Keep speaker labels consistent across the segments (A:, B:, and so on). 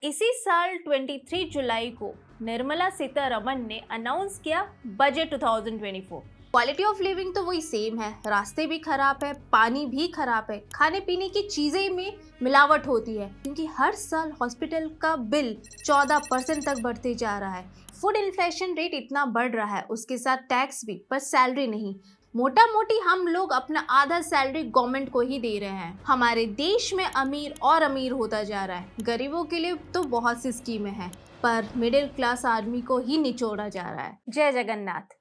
A: इसी साल 23 जुलाई को निर्मला सीतारमण ने अनाउंस किया बजट 2024। क्वालिटी ऑफ लिविंग तो वही सेम है, रास्ते भी खराब है, पानी भी खराब है, खाने पीने की चीजें में मिलावट होती है क्योंकि हर साल हॉस्पिटल का बिल 14% तक बढ़ते जा रहा है। फूड इन्फ्लेशन रेट इतना बढ़ रहा है, उसके साथ टैक्स भी, पर सैलरी नहीं। मोटा मोटी हम लोग अपना आधा सैलरी गवर्नमेंट को ही दे रहे हैं। हमारे देश में अमीर और अमीर होता जा रहा है। गरीबों के लिए तो बहुत सी स्कीमें हैं, पर मिडिल क्लास आदमी को ही निचोड़ा जा रहा है। जय जगन्नाथ।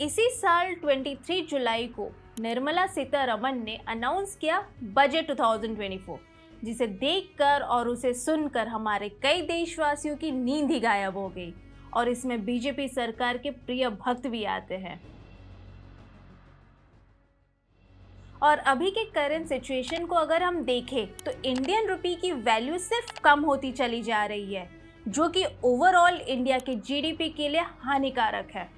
A: इसी साल 23 जुलाई को निर्मला सीतारमण ने अनाउंस किया बजट 2024, जिसे देखकर और उसे सुनकर हमारे कई देशवासियों की नींद ही गायब हो गई। और इसमें बीजेपी सरकार के प्रिय भक्त भी आते हैं। और अभी के करंट सिचुएशन को अगर हम देखें तो इंडियन रुपी की वैल्यू सिर्फ कम होती चली जा रही है, जो कि ओवरऑल इंडिया के जीडीपी के लिए हानिकारक है।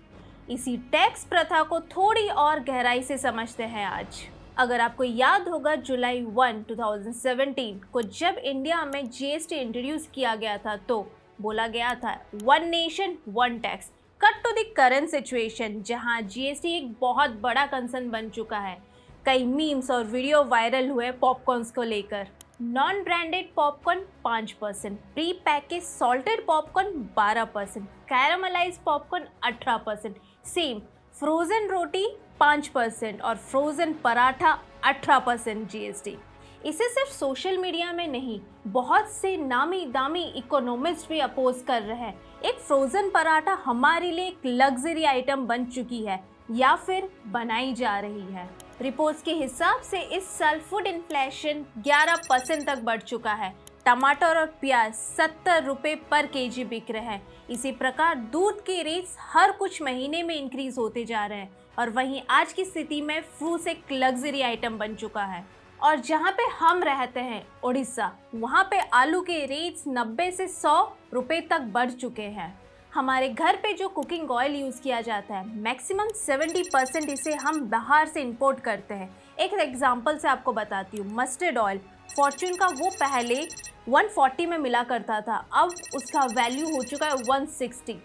A: इसी टैक्स प्रथा को थोड़ी और गहराई से समझते हैं आज। अगर आपको याद होगा, जुलाई 1, 2017 को जब इंडिया में जीएसटी इंट्रोड्यूस किया गया था तो बोला गया था one nation one tax. Cut to the current situation, जहां जीएसटी एक बहुत बड़ा कंसर्न बन चुका है। कई मीम्स और वीडियो वायरल हुए पॉपकॉर्न्स को लेकर। Non branded popcorn 5%, pre package salted popcorn 12%, caramelise popcorn 18%, same frozen रोटी 5% और फ्रोजन पराठा 18% जीएसटी। इसे सिर्फ सोशल मीडिया में नहीं, बहुत से नामी दामी इकोनॉमिस्ट भी अपोज कर रहे हैं। एक फ्रोजन पराठा हमारे लिए एक लग्जरी आइटम बन चुकी है या फिर बनाई जा रही है। रिपोर्ट्स के हिसाब से इस साल फूड इन्फ्लेशन 11% तक बढ़ चुका है। टमाटर और प्याज 70 रुपये पर केजी बिक रहे हैं। इसी प्रकार दूध के रेट्स हर कुछ महीने में इंक्रीज होते जा रहे हैं। और वहीं आज की स्थिति में फ्रूट्स एक लग्जरी आइटम बन चुका है। और जहाँ पे हम रहते हैं उड़ीसा, वहाँ पे आलू के रेट्स 90 से 100 रुपये तक बढ़ चुके हैं। हमारे घर पे जो कुकिंग ऑयल यूज़ किया जाता है, मैक्सिमम 70% इसे हम बाहर से इंपोर्ट करते हैं। एक एग्जांपल से आपको बताती हूँ, मस्टर्ड ऑयल फॉर्च्यून का वो पहले 140 में मिला करता था, अब उसका वैल्यू हो चुका है 160।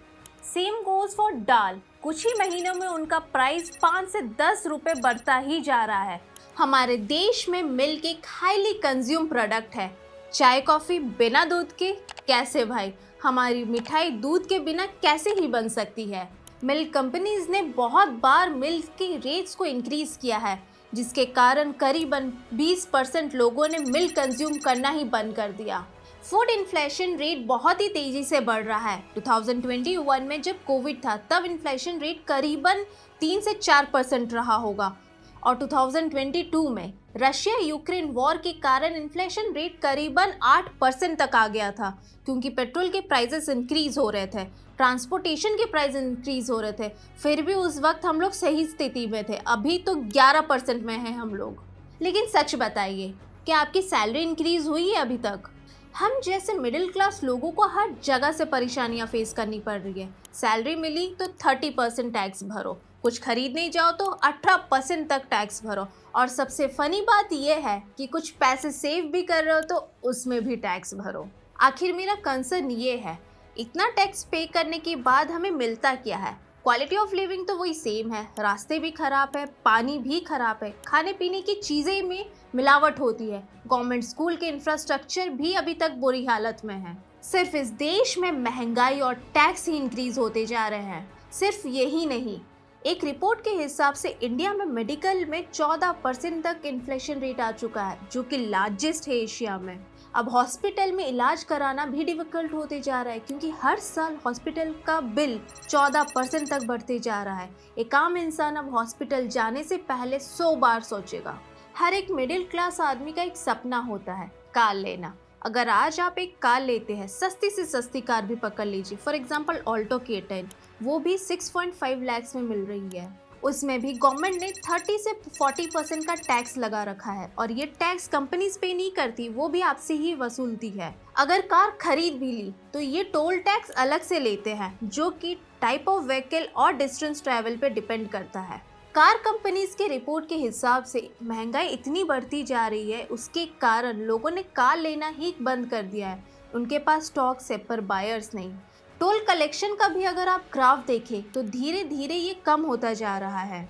A: सेम गोज फॉर दाल, कुछ ही महीनों में उनका प्राइस 5 से 10 रुपये बढ़ता ही जा रहा है। हमारे देश में मिल्क एक हाईली कंज्यूम प्रोडक्ट है। चाय कॉफ़ी बिना दूध के कैसे भाई? हमारी मिठाई दूध के बिना कैसे ही बन सकती है? मिल्क कंपनीज ने बहुत बार मिल्क के रेट्स को इंक्रीज किया है, जिसके कारण करीबन 20% लोगों ने मिल्क कंज्यूम करना ही बंद कर दिया। फूड इन्फ्लेशन रेट बहुत ही तेजी से बढ़ रहा है। 2021 में जब कोविड था तब इन्फ्लेशन रेट करीबन 3 से 4% रहा होगा। और 2022 में रशिया यूक्रेन वॉर के कारण इन्फ्लेशन रेट करीबन 8% तक आ गया था, क्योंकि पेट्रोल के प्राइसेस इंक्रीज हो रहे थे, ट्रांसपोर्टेशन के प्राइस इंक्रीज हो रहे थे। फिर भी उस वक्त हम लोग सही स्थिति में थे। अभी तो 11% में हैं हम लोग। लेकिन सच बताइए, क्या आपकी सैलरी इंक्रीज हुई है अभी तक? हम जैसे मिडिल क्लास लोगों को हर जगह से परेशानियां फेस करनी पड़ रही है। सैलरी मिली तो 30% टैक्स भरो, कुछ खरीदने जाओ तो 18% तक टैक्स भरो। और सबसे फनी बात यह है कि कुछ पैसे सेव भी कर रहे हो तो उसमें भी टैक्स भरो। आखिर मेरा कंसर्न ये है, इतना टैक्स पे करने के बाद हमें मिलता क्या है? क्वालिटी ऑफ लिविंग तो वही सेम है, रास्ते भी खराब है, पानी भी खराब है, खाने पीने की चीज़ें में मिलावट होती है, गवर्नमेंट स्कूल के इंफ्रास्ट्रक्चर भी अभी तक बुरी हालत में है। सिर्फ इस देश में महंगाई और टैक्स ही इंक्रीज होते जा रहे हैं। सिर्फ यही नहीं, एक रिपोर्ट के हिसाब से इंडिया में मेडिकल में 14% तक इन्फ्लेशन रेट आ चुका है, जो कि लार्जेस्ट है एशिया में। अब हॉस्पिटल में इलाज कराना भी डिफिकल्ट होते जा रहा है, क्योंकि हर साल हॉस्पिटल का बिल 14% तक बढ़ते जा रहा है। एक आम इंसान अब हॉस्पिटल जाने से पहले 100 बार सोचेगा। हर एक मिडिल क्लास आदमी का एक सपना होता है, कार लेना। अगर आज आप एक कार लेते हैं, सस्ती से सस्ती कार भी पकड़ लीजिए, फॉर एग्जांपल ऑल्टो K10, वो भी 6.5 लाख में मिल रही है। उसमें भी गवर्नमेंट ने 30 से 40% का टैक्स लगा रखा है, और ये टैक्स कंपनीज पे नहीं करती, वो भी आपसे ही वसूलती है। अगर कार खरीद भी ली तो ये टोल टैक्स अलग से लेते हैं, जो कि टाइप ऑफ व्हीकल और डिस्टेंस ट्रैवल पे डिपेंड करता है। कार कंपनीज के रिपोर्ट के हिसाब से महंगाई इतनी बढ़ती जा रही है, उसके कारण लोगों ने कार लेना ही बंद कर दिया है। उनके पास स्टॉक्स है पर बायर्स नहीं। टोल कलेक्शन का भी अगर आप ग्राफ देखें तो धीरे धीरे ये कम होता जा रहा है।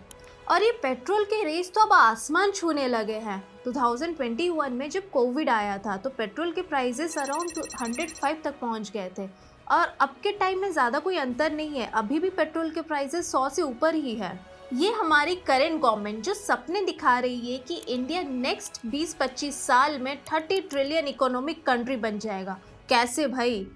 A: और ये पेट्रोल के रेस तो अब आसमान छूने लगे हैं। 2021 में जब कोविड आया था तो पेट्रोल के प्राइसेस अराउंड 105 तक पहुंच गए थे और अब के टाइम में ज़्यादा कोई अंतर नहीं है। अभी भी पेट्रोल के प्राइसेस 100 से ऊपर ही है। ये हमारी करंट गवर्नमेंट जो सपने दिखा रही है कि इंडिया नेक्स्ट 20-25 साल में 30 ट्रिलियन इकोनॉमिक कंट्री बन जाएगा। कैसे भाई?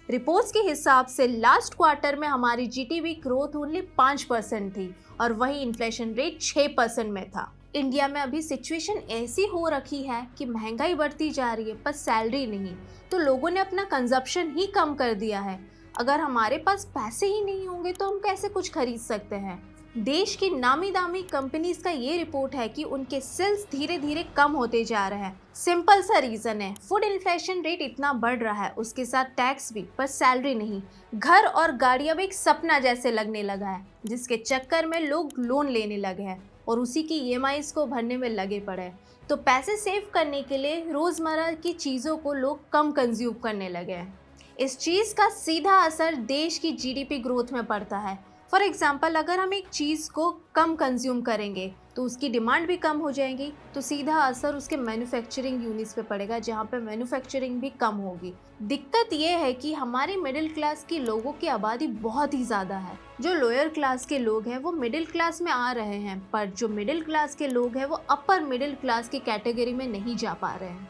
A: रिपोर्ट्स के हिसाब से लास्ट क्वार्टर में हमारी जीडीपी ग्रोथ ओनली 5% थी और वही इन्फ्लेशन रेट 6% में था। इंडिया में अभी सिचुएशन ऐसी हो रखी है कि महंगाई बढ़ती जा रही है पर सैलरी नहीं, तो लोगों ने अपना कंजप्शन ही कम कर दिया है। अगर हमारे पास पैसे ही नहीं होंगे तो हम कैसे कुछ खरीद सकते हैं? देश की नामी दामी कंपनीज का ये रिपोर्ट है कि उनके सेल्स धीरे धीरे कम होते जा रहे हैं। सिंपल सा रीजन है, फूड इन्फ्लेशन रेट इतना बढ़ रहा है, उसके साथ टैक्स भी, पर सैलरी नहीं। घर और गाड़ी अब एक सपना जैसे लगने लगा है, जिसके चक्कर में लोग लोन लेने लगे हैं और उसी की ईएमआईज को भरने में लगे पड़े हैं। तो पैसे सेव करने के लिए रोजमर्रा की चीज़ों को लोग कम कंज्यूम करने लगे हैं। इस चीज़ का सीधा असर देश की जीडीपी ग्रोथ में पड़ता है। फॉर एग्जाम्पल, अगर हम एक चीज़ को कम कंज्यूम करेंगे तो उसकी डिमांड भी कम हो जाएगी, तो सीधा असर उसके मैन्युफैक्चरिंग यूनिट्स पे पड़ेगा, जहाँ पे मैन्युफैक्चरिंग भी कम होगी। दिक्कत ये है कि हमारे मिडिल क्लास के लोगों की आबादी बहुत ही ज़्यादा है। जो लोअर क्लास के लोग हैं वो मिडिल क्लास में आ रहे हैं, पर जो मिडिल क्लास के लोग हैं वो अपर मिडिल क्लास की कैटेगरी में नहीं जा पा रहे हैं।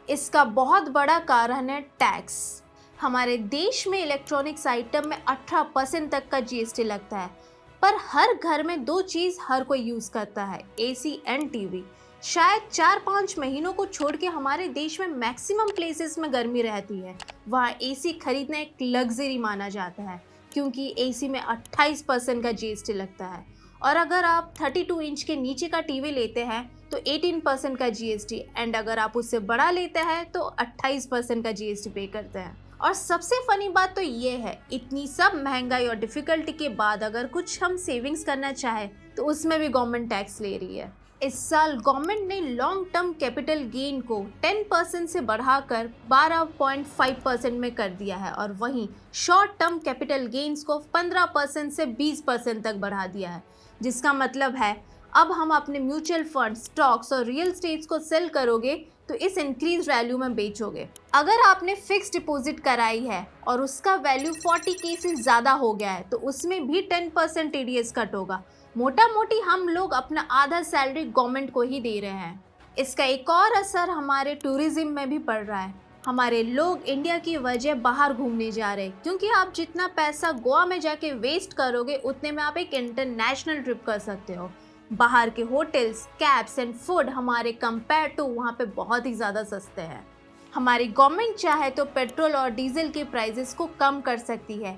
A: इसका बहुत बड़ा कारण है टैक्स। हमारे देश में इलेक्ट्रॉनिक्स आइटम में 18% तक का जीएसटी लगता है, पर हर घर में 2 चीज़ हर कोई यूज़ करता है, एसी एंड टीवी। शायद 4-5 महीनों को छोड़ के हमारे देश में मैक्सिमम प्लेसेस में गर्मी रहती है, वहाँ एसी खरीदना एक लग्जरी माना जाता है, क्योंकि एसी में 28% का जीएसटी लगता है। और अगर आप 32 इंच के नीचे का टीवी लेते हैं तो 18% का जीएसटी, एंड अगर आप उससे बड़ा लेते हैं तो 28% का जीएसटी पे करते हैं। और सबसे फनी बात तो ये है, इतनी सब महंगाई और डिफिकल्टी के बाद अगर कुछ हम सेविंग्स करना चाहे तो उसमें भी गवर्नमेंट टैक्स ले रही है। इस साल गवर्नमेंट ने लॉन्ग टर्म कैपिटल गेन को 10% से बढ़ाकर 12.5% में कर दिया है और वहीं शॉर्ट टर्म कैपिटल गेन्स को 15% से 20% तक बढ़ा दिया है, जिसका मतलब है अब हम अपने म्यूचुअल फंड, स्टॉक्स और रियल एस्टेट्स को सेल करोगे तो इस इंक्रीज वैल्यू में बेचोगे। अगर आपने फिक्स डिपॉजिट कराई है और उसका वैल्यू 40K से ज़्यादा हो गया है तो उसमें भी 10% टीडीएस कट होगा। मोटा मोटी हम लोग अपना आधा सैलरी गवर्नमेंट को ही दे रहे हैं। इसका एक और असर हमारे टूरिज्म में भी पड़ रहा है। हमारे लोग इंडिया की वजह बाहर घूमने जा रहे हैं, क्योंकि आप जितना पैसा गोवा में जाके वेस्ट करोगे उतने में आप एक इंटरनेशनल ट्रिप कर सकते हो। बाहर के होटल्स, कैब्स एंड फूड हमारे कंपेयर टू वहाँ पे बहुत ही ज़्यादा सस्ते हैं। हमारी गवर्नमेंट चाहे तो पेट्रोल और डीजल के प्राइसेस को कम कर सकती है।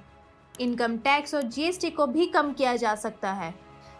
A: इनकम टैक्स और जीएसटी को भी कम किया जा सकता है।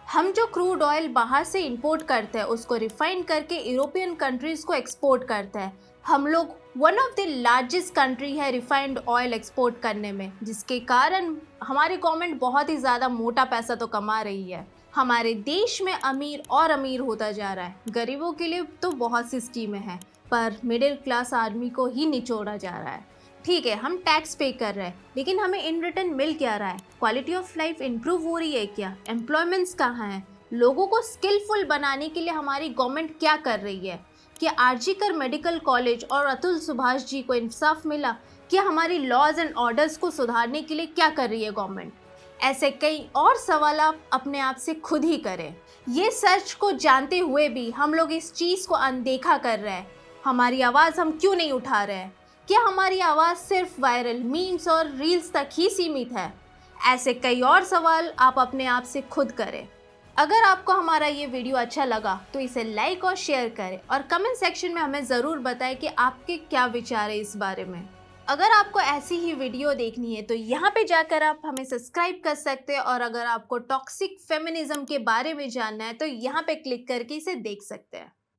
A: हम जो क्रूड ऑयल बाहर से इंपोर्ट करते हैं उसको रिफाइन करके यूरोपियन कंट्रीज को एक्सपोर्ट करते हैं। हम लोग one of the largest country है रिफाइंड ऑयल एक्सपोर्ट करने में, जिसके कारण हमारी गवर्नमेंट बहुत ही ज़्यादा मोटा पैसा तो कमा रही है। हमारे देश में अमीर और अमीर होता जा रहा है। गरीबों के लिए तो बहुत सी स्कीमें हैं, पर मिडिल क्लास आदमी को ही निचोड़ा जा रहा है। ठीक है, हम टैक्स पे कर रहे हैं, लेकिन हमें इन रिटर्न मिल क्या रहा है? क्वालिटी ऑफ लाइफ इंप्रूव हो रही है क्या? एम्प्लॉयमेंट्स कहाँ हैं? लोगों को स्किलफुल बनाने के लिए हमारी गवर्नमेंट क्या कर रही है? क्या आरजीकर मेडिकल कॉलेज और अतुल सुभाष जी को इंसाफ मिला? क्या हमारी लॉज एंड ऑर्डर्स को सुधारने के लिए क्या कर रही है गवर्नमेंट? ऐसे कई और सवाल आप अपने आप से खुद ही करें। ये सच को जानते हुए भी हम लोग इस चीज़ को अनदेखा कर रहे हैं। हमारी आवाज़ हम क्यों नहीं उठा रहे हैं? क्या हमारी आवाज़ सिर्फ वायरल मीम्स और रील्स तक ही सीमित है? ऐसे कई और सवाल आप अपने आप से खुद करें। अगर आपको हमारा ये वीडियो अच्छा लगा तो इसे लाइक और शेयर करें और कमेंट सेक्शन में हमें ज़रूर बताएं कि आपके क्या विचार है इस बारे में। अगर आपको ऐसी ही वीडियो देखनी है तो यहाँ पे जाकर आप हमें सब्सक्राइब कर सकते हैं, और अगर आपको टॉक्सिक फेमिनिज्म के बारे में जानना है तो यहाँ पे क्लिक करके इसे देख सकते हैं।